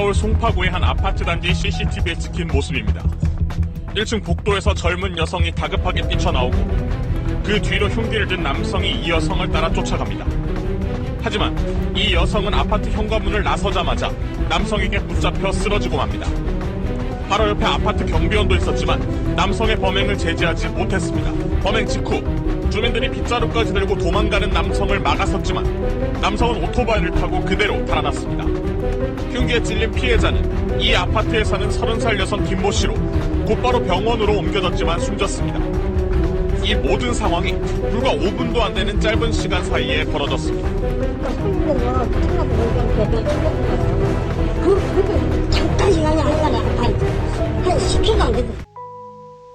서울 송파구의 한 아파트 단지 CCTV에 찍힌 모습입니다. 1층 복도에서 젊은 여성이 다급하게 뛰쳐나오고 그 뒤로 흉기를 든 남성이 이 여성을 따라 쫓아갑니다. 하지만 이 여성은 아파트 현관문을 나서자마자 남성에게 붙잡혀 쓰러지고 맙니다. 바로 옆에 아파트 경비원도 있었지만 남성의 범행을 제지하지 못했습니다. 범행 직후 주민들이 빗자루까지 들고 도망가는 남성을 막아섰지만 남성은 오토바이를 타고 그대로 달아났습니다. 흉기에 찔린 피해자는 이 아파트에 사는 30살 여성 김모 씨로 곧바로 병원으로 옮겨졌지만 숨졌습니다. 이 모든 상황이 불과 5분도 안 되는 짧은 시간 사이에 벌어졌습니다. 잠깐 시간이 아니라네. 한 10초도 안 되고.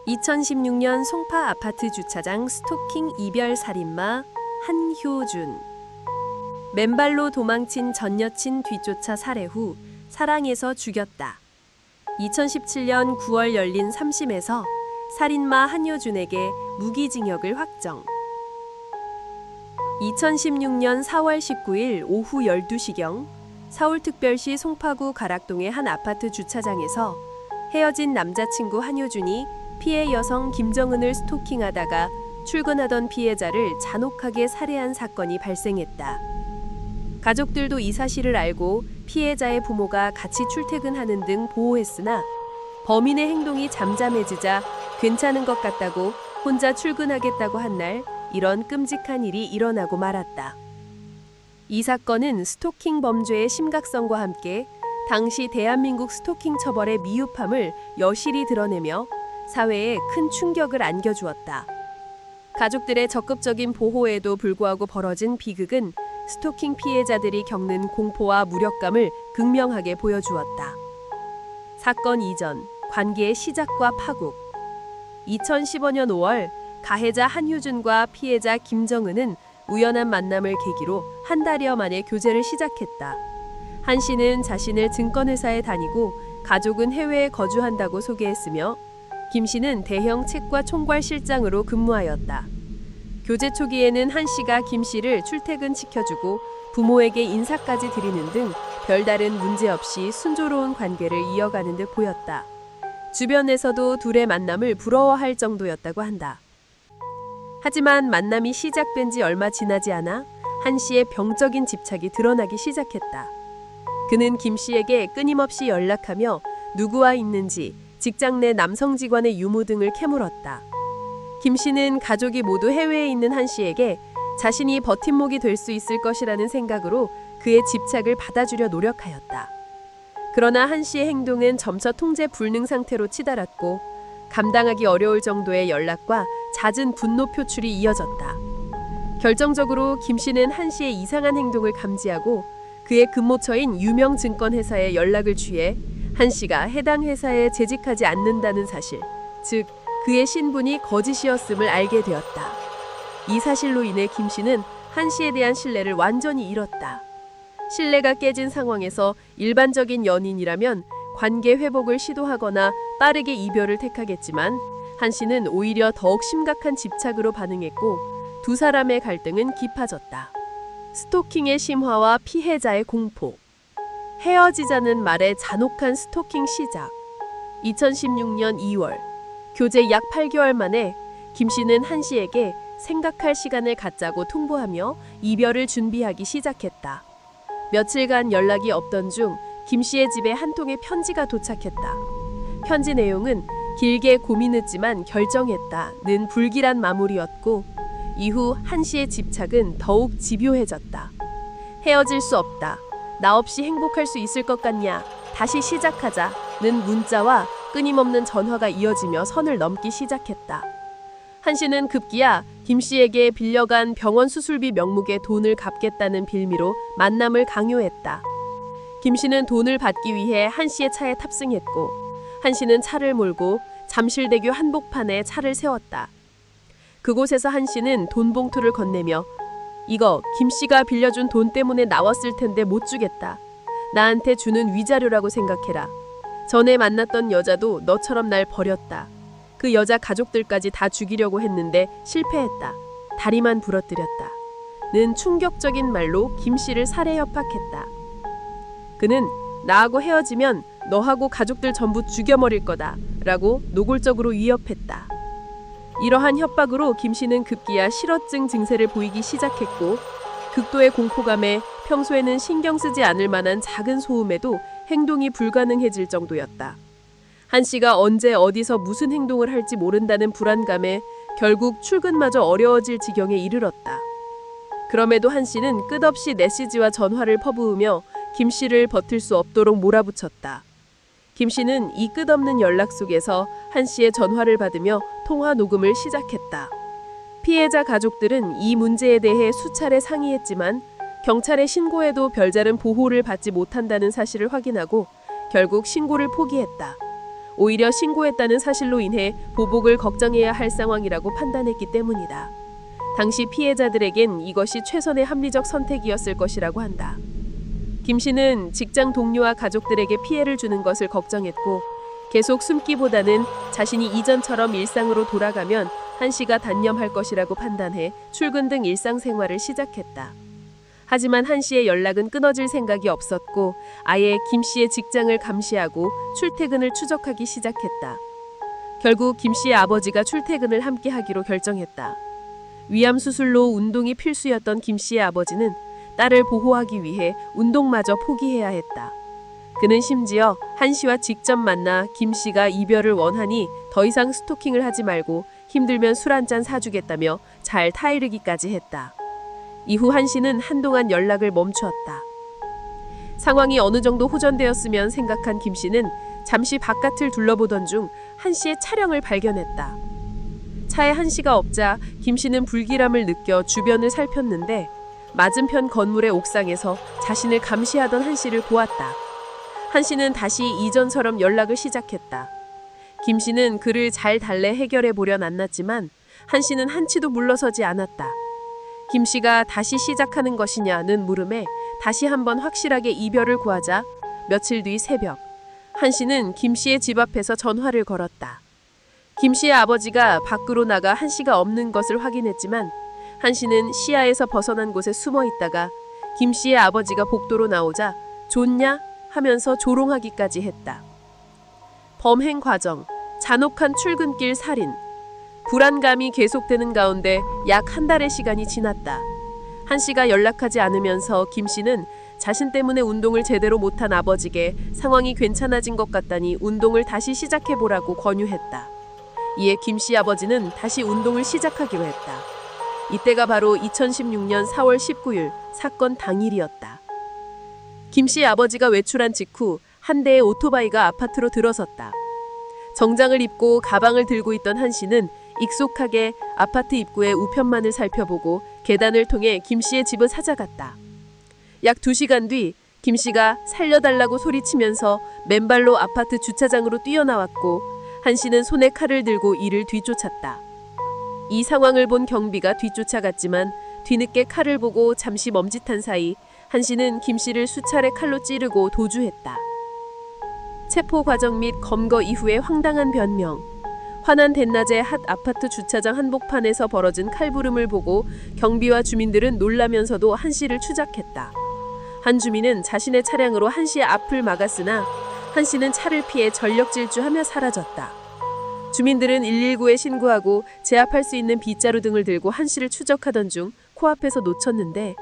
2016년 송파 아파트 주차장 스토킹 이별 살인마 한효준. 맨발로 도망친 전 여친 뒤쫓아 살해 후 사랑해서 죽였다. 2017년 9월 열린 3심에서 살인마 한효준에게 무기징역을 확정. 2016년 4월 19일 오후 12시경 서울특별시 송파구 가락동의 한 아파트 주차장에서 헤어진 남자친구 한효준이 피해 여성 김정은을 스토킹하다가 출근하던 피해자를 잔혹하게 살해한 사건이 발생했다. 가족들도 이 사실을 알고 피해자의 부모가 같이 출퇴근하는 등 보호했으나 범인의 행동이 잠잠해지자 괜찮은 것 같다고 혼자 출근하겠다고 한 날 이런 끔찍한 일이 일어나고 말았다. 이 사건은 스토킹 범죄의 심각성과 함께 당시 대한민국 스토킹 처벌의 미흡함을 여실히 드러내며 사회에 큰 충격을 안겨주었다. 가족들의 적극적인 보호에도 불구하고 벌어진 비극은 스토킹 피해자들이 겪는 공포와 무력감을 극명하게 보여주었다. 사건 이전, 관계의 시작과 파국. 2015년 5월 가해자 한효준과 피해자 김정은은 우연한 만남을 계기로 한 달여 만에 교제를 시작했다. 한 씨는 자신을 증권회사에 다니고 가족은 해외에 거주한다고 소개했으며 김 씨는 대형 채과 총괄 실장으로 근무하였다. 교제 초기에는 한 씨가 김 씨를 출퇴근 시켜주고 부모에게 인사까지 드리는 등 별다른 문제 없이 순조로운 관계를 이어가는 듯 보였다. 주변에서도 둘의 만남을 부러워할 정도였다고 한다. 하지만 만남이 시작된 지 얼마 지나지 않아 한 씨의 병적인 집착이 드러나기 시작했다. 그는 김 씨에게 끊임없이 연락하며 누구와 있는지, 직장 내 남성 직원의 유무 등을 캐물었다. 김 씨는 가족이 모두 해외에 있는 한 씨에게 자신이 버팀목이 될 수 있을 것이라는 생각으로 그의 집착을 받아주려 노력하였다. 그러나 한 씨의 행동은 점차 통제 불능 상태로 치달았고 감당하기 어려울 정도의 연락과 잦은 분노 표출이 이어졌다. 결정적으로 김 씨는 한 씨의 이상한 행동을 감지하고 그의 근무처인 유명 증권회사에 연락을 취해 한 씨가 해당 회사에 재직하지 않는다는 사실, 즉 그의 신분이 거짓이었음을 알게 되었다. 이 사실로 인해 김 씨는 한 씨에 대한 신뢰를 완전히 잃었다. 신뢰가 깨진 상황에서 일반적인 연인이라면 관계 회복을 시도하거나 빠르게 이별을 택하겠지만 한 씨는 오히려 더욱 심각한 집착으로 반응했고 두 사람의 갈등은 깊어졌다. 스토킹의 심화와 피해자의 공포. 헤어지자는 말의 잔혹한 스토킹 시작. 2016년 2월 교제 약 8개월 만에 김 씨는 한 씨에게 생각할 시간을 갖자고 통보하며 이별을 준비하기 시작했다. 며칠간 연락이 없던 중 김 씨의 집에 한 통의 편지가 도착했다. 편지 내용은 길게 고민했지만 결정했다는 불길한 마무리였고 이후 한 씨의 집착은 더욱 집요해졌다. 헤어질 수 없다. 나 없이 행복할 수 있을 것 같냐? 다시 시작하자는 문자와 끊임없는 전화가 이어지며 선을 넘기 시작했다. 한 씨는 급기야 김 씨에게 빌려간 병원 수술비 명목의 돈을 갚겠다는 빌미로 만남을 강요했다. 김 씨는 돈을 받기 위해 한 씨의 차에 탑승했고 한 씨는 차를 몰고 잠실대교 한복판에 차를 세웠다. 그곳에서 한 씨는 돈 봉투를 건네며 이거 김 씨가 빌려준 돈 때문에 나왔을 텐데 못 주겠다. 나한테 주는 위자료라고 생각해라. 전에 만났던 여자도 너처럼 날 버렸다. 그 여자 가족들까지 다 죽이려고 했는데 실패했다. 다리만 부러뜨렸다. 는 충격적인 말로 김 씨를 살해 협박했다. 그는 나하고 헤어지면 너하고 가족들 전부 죽여버릴 거다 라고 노골적으로 위협했다. 이러한 협박으로 김 씨는 급기야 실어증 증세를 보이기 시작했고 극도의 공포감에 평소에는 신경 쓰지 않을 만한 작은 소음에도 행동이 불가능해질 정도였다. 한 씨가 언제 어디서 무슨 행동을 할지 모른다는 불안감에 결국 출근마저 어려워질 지경에 이르렀다. 그럼에도 한 씨는 끝없이 메시지와 전화를 퍼부으며 김 씨를 버틸 수 없도록 몰아붙였다. 김 씨는 이 끝없는 연락 속에서 한 씨의 전화를 받으며 통화 녹음을 시작했다. 피해자 가족들은 이 문제에 대해 수차례 상의했지만 경찰에 신고해도 별다른 보호를 받지 못한다는 사실을 확인하고 결국 신고를 포기했다. 오히려 신고했다는 사실로 인해 보복을 걱정해야 할 상황이라고 판단했기 때문이다. 당시 피해자들에겐 이것이 최선의 합리적 선택이었을 것이라고 한다. 김 씨는 직장 동료와 가족들에게 피해를 주는 것을 걱정했고 계속 숨기보다는 자신이 이전처럼 일상으로 돌아가면 한 씨가 단념할 것이라고 판단해 출근 등 일상생활을 시작했다. 하지만 한 씨의 연락은 끊어질 생각이 없었고 아예 김 씨의 직장을 감시하고 출퇴근을 추적하기 시작했다. 결국 김 씨의 아버지가 출퇴근을 함께 하기로 결정했다. 위암 수술로 운동이 필수였던 김 씨의 아버지는 딸을 보호하기 위해 운동마저 포기해야 했다. 그는 심지어 한 씨와 직접 만나 김 씨가 이별을 원하니 더 이상 스토킹을 하지 말고 힘들면 술 한 잔 사주겠다며 잘 타이르기까지 했다. 이후 한 씨는 한동안 연락을 멈추었다. 상황이 어느 정도 호전되었으면 생각한 김 씨는 잠시 바깥을 둘러보던 중 한 씨의 차량을 발견했다. 차에 한 씨가 없자 김 씨는 불길함을 느껴 주변을 살폈는데 맞은편 건물의 옥상에서 자신을 감시하던 한 씨를 보았다. 한 씨는 다시 이전처럼 연락을 시작했다. 김 씨는 그를 잘 달래 해결해 보려 놨지만 한 씨는 한치도 물러서지 않았다. 김 씨가 다시 시작하는 것이냐는 물음에 다시 한번 확실하게 이별을 구하자 며칠 뒤 새벽 한 씨는 김 씨의 집 앞에서 전화를 걸었다. 김 씨의 아버지가 밖으로 나가 한 씨가 없는 것을 확인했지만 한 씨는 시야에서 벗어난 곳에 숨어 있다가 김 씨의 아버지가 복도로 나오자 좋냐? 하면서 조롱하기까지 했다. 범행 과정, 잔혹한 출근길 살인, 불안감이 계속되는 가운데 약 한 달의 시간이 지났다. 한 씨가 연락하지 않으면서 김 씨는 자신 때문에 운동을 제대로 못한 아버지에게 상황이 괜찮아진 것 같다니 운동을 다시 시작해보라고 권유했다. 이에 김 씨 아버지는 다시 운동을 시작하기로 했다. 이때가 바로 2016년 4월 19일 사건 당일이었다. 김 씨 아버지가 외출한 직후 한 대의 오토바이가 아파트로 들어섰다. 정장을 입고 가방을 들고 있던 한 씨는 익숙하게 아파트 입구의 우편만을 살펴보고 계단을 통해 김 씨의 집을 찾아갔다. 약 2시간 뒤 김 씨가 살려달라고 소리치면서 맨발로 아파트 주차장으로 뛰어나왔고 한 씨는 손에 칼을 들고 이를 뒤쫓았다. 이 상황을 본 경비가 뒤쫓아갔지만 뒤늦게 칼을 보고 잠시 멈칫한 사이 한 씨는 김 씨를 수차례 칼로 찌르고 도주했다. 체포 과정 및 검거 이후의 황당한 변명. 환한 대낮에 핫 아파트 주차장 한복판에서 벌어진 칼부름을 보고 경비와 주민들은 놀라면서도 한 씨를 추적했다. 한 주민은 자신의 차량으로 한 씨의 앞을 막았으나 한 씨는 차를 피해 전력 질주하며 사라졌다. 주민들은 119에 신고하고 제압할 수 있는 빗자루 등을 들고 한 씨를 추적하던 중 코앞에서 놓쳤는데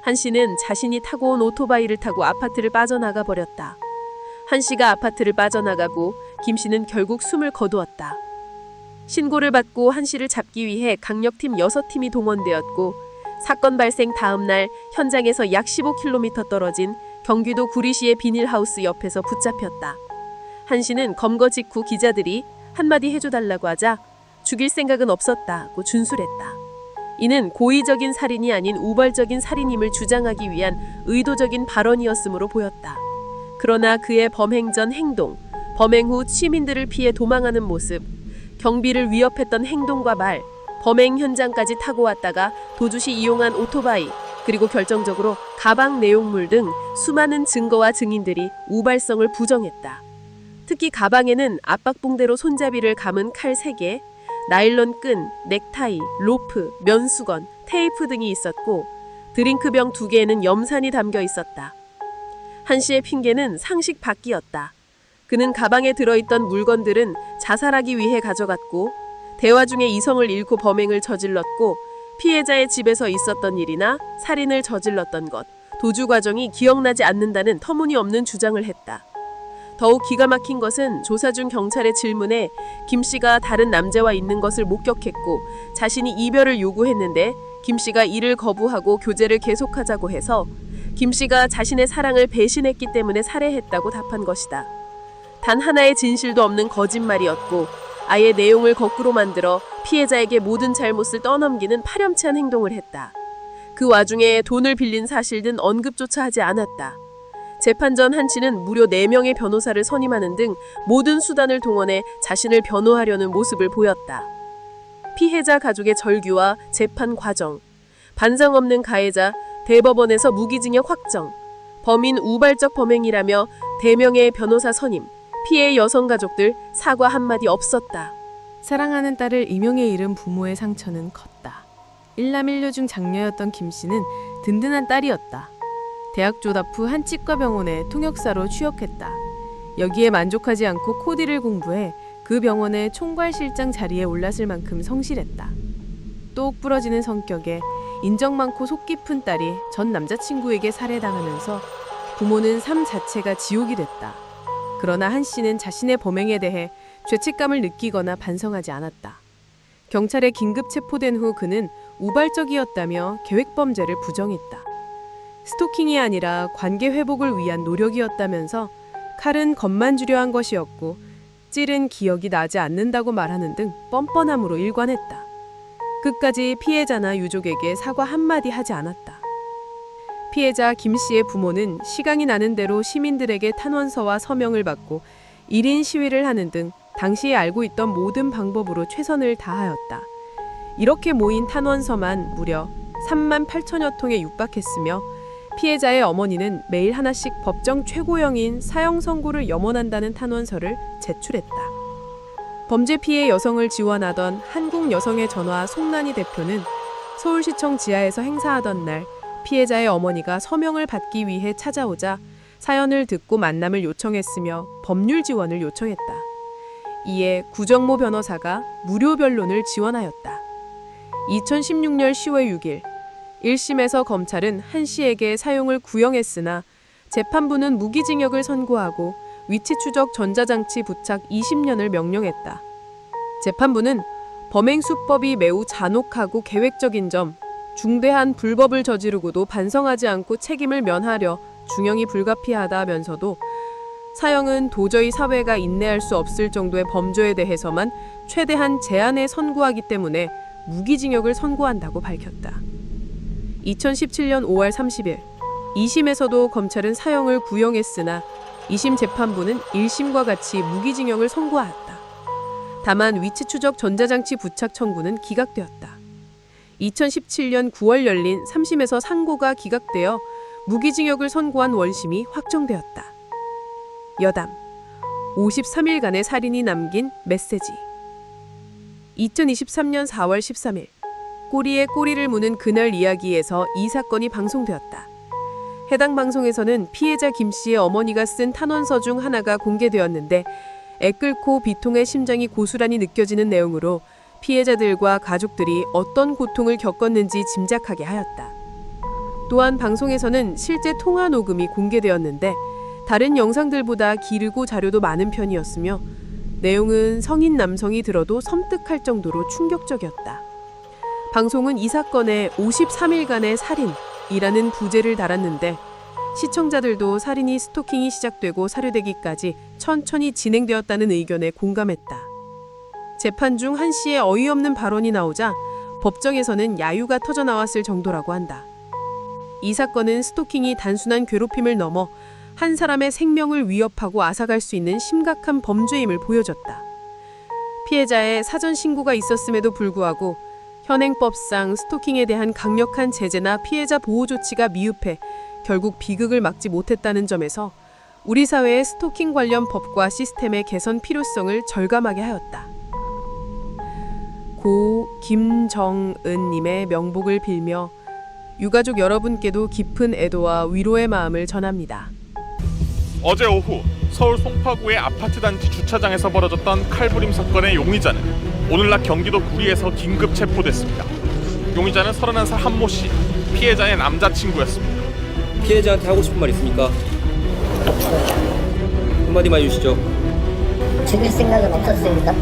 한 씨는 자신이 타고 온 오토바이를 타고 아파트를 빠져나가 버렸다. 한 씨가 아파트를 빠져나가고 김 씨는 결국 숨을 거두었다. 신고를 받고 한 씨를 잡기 위해 강력팀 6팀이 동원되었고 사건 발생 다음 날 현장에서 약 15km 떨어진 경기도 구리시의 비닐하우스 옆에서 붙잡혔다. 한 씨는 검거 직후 기자들이 한마디 해줘달라고 하자 죽일 생각은 없었다고 준술했다. 이는 고의적인 살인이 아닌 우발적인 살인임을 주장하기 위한 의도적인 발언이었으므로 보였다. 그러나 그의 범행 전 행동, 범행 후 시민들을 피해 도망하는 모습, 경비를 위협했던 행동과 말, 범행 현장까지 타고 왔다가 도주 시 이용한 오토바이, 그리고 결정적으로 가방 내용물 등 수많은 증거와 증인들이 우발성을 부정했다. 특히 가방에는 압박봉대로 손잡이를 감은 칼 3개, 나일론 끈, 넥타이, 로프, 면수건, 테이프 등이 있었고 드링크병 2개에는 염산이 담겨 있었다. 한 씨의 핑계는 상식 밖이었다. 그는 가방에 들어있던 물건들은 자살하기 위해 가져갔고 대화 중에 이성을 잃고 범행을 저질렀고 피해자의 집에서 있었던 일이나 살인을 저질렀던 것, 도주 과정이 기억나지 않는다는 터무니없는 주장을 했다. 더욱 기가 막힌 것은 조사 중 경찰의 질문에 김 씨가 다른 남자와 있는 것을 목격했고 자신이 이별을 요구했는데 김 씨가 이를 거부하고 교제를 계속하자고 해서 김 씨가 자신의 사랑을 배신했기 때문에 살해했다고 답한 것이다. 단 하나의 진실도 없는 거짓말이었고 아예 내용을 거꾸로 만들어 피해자에게 모든 잘못을 떠넘기는 파렴치한 행동을 했다. 그 와중에 돈을 빌린 사실은 언급조차 하지 않았다. 재판 전 한 씨는 무려 4명의 변호사를 선임하는 등 모든 수단을 동원해 자신을 변호하려는 모습을 보였다. 피해자 가족의 절규와 재판 과정, 반성 없는 가해자, 대법원에서 무기징역 확정, 범인 우발적 범행이라며 대명의 변호사 선임, 피해 여성 가족들 사과 한마디 없었다. 사랑하는 딸을 이명에 잃은 부모의 상처는 컸다. 일남일녀 중 장녀였던 김 씨는 든든한 딸이었다. 대학 졸업 후 한 치과병원에 통역사로 취업했다. 여기에 만족하지 않고 코디를 공부해 그 병원의 총괄실장 자리에 올랐을 만큼 성실했다. 똑 부러지는 성격에 인정 많고 속 깊은 딸이 전 남자친구에게 살해당하면서 부모는 삶 자체가 지옥이 됐다. 그러나 한 씨는 자신의 범행에 대해 죄책감을 느끼거나 반성하지 않았다. 경찰에 긴급 체포된 후 그는 우발적이었다며 계획범죄를 부정했다. 스토킹이 아니라 관계 회복을 위한 노력이었다면서 칼은 겁만 주려 한 것이었고 찔은 기억이 나지 않는다고 말하는 등 뻔뻔함으로 일관했다. 끝까지 피해자나 유족에게 사과 한마디 하지 않았다. 피해자 김 씨의 부모는 시간이 나는 대로 시민들에게 탄원서와 서명을 받고 1인 시위를 하는 등 당시에 알고 있던 모든 방법으로 최선을 다하였다. 이렇게 모인 탄원서만 무려 3만 8천여 통에 육박했으며 피해자의 어머니는 매일 하나씩 법정 최고형인 사형 선고를 염원한다는 탄원서를 제출했다. 범죄 피해 여성을 지원하던 한국여성의 전화 송란희 대표는 서울시청 지하에서 행사하던 날 피해자의 어머니가 서명을 받기 위해 찾아오자 사연을 듣고 만남을 요청했으며 법률 지원을 요청했다. 이에 구정모 변호사가 무료 변론을 지원하였다. 2016년 10월 6일 1심에서 검찰은 한 씨에게 사용을 구형했으나 재판부는 무기징역을 선고하고 위치 추적 전자장치 부착 20년을 명령했다. 재판부는 범행 수법이 매우 잔혹하고 계획적인 점, 중대한 불법을 저지르고도 반성하지 않고 책임을 면하려 중형이 불가피하다면서도 사형은 도저히 사회가 인내할 수 없을 정도의 범죄에 대해서만 최대한 제한에 선고하기 때문에 무기징역을 선고한다고 밝혔다. 2017년 5월 30일 2심에서도 검찰은 사형을 구형했으나 2심 재판부는 1심과 같이 무기징역을 선고하였다. 다만 위치 추적 전자장치 부착 청구는 기각되었다. 2017년 9월 열린 3심에서 상고가 기각되어 무기징역을 선고한 원심이 확정되었다. 여담 53일간의 살인이 남긴 메시지. 2023년 4월 13일 꼬리에 꼬리를 무는 그날 이야기에서 이 사건이 방송되었다. 해당 방송에서는 피해자 김 씨의 어머니가 쓴 탄원서 중 하나가 공개되었는데 애끓고 비통의 심정이 고스란히 느껴지는 내용으로 피해자들과 가족들이 어떤 고통을 겪었는지 짐작하게 하였다. 또한 방송에서는 실제 통화 녹음이 공개되었는데 다른 영상들보다 길고 자료도 많은 편이었으며 내용은 성인 남성이 들어도 섬뜩할 정도로 충격적이었다. 방송은 이 사건에 53일간의 살인이라는 부제를 달았는데 시청자들도 살인이 스토킹이 시작되고 사료되기까지 천천히 진행되었다는 의견에 공감했다. 재판 중 한 씨의 어이없는 발언이 나오자 법정에서는 야유가 터져나왔을 정도라고 한다. 이 사건은 스토킹이 단순한 괴롭힘을 넘어 한 사람의 생명을 위협하고 앗아갈 수 있는 심각한 범죄임을 보여줬다. 피해자의 사전 신고가 있었음에도 불구하고 현행법상 스토킹에 대한 강력한 제재나 피해자 보호 조치가 미흡해 결국 비극을 막지 못했다는 점에서 우리 사회의 스토킹 관련 법과 시스템의 개선 필요성을 절감하게 하였다. 고 김정은님의 명복을 빌며 유가족 여러분께도 깊은 애도와 위로의 마음을 전합니다. 어제 오후 서울 송파구의 아파트 단지 주차장에서 벌어졌던 칼부림 사건의 용의자는 오늘날 경기도 구리에서 긴급 체포됐습니다. 용의자는 31살 한모 씨, 피해자의 남자친구였습니다. 피해자한테 하고 싶은 말 있습니까? 한마디만 해주시죠. 죽일 생각은 없었습니다.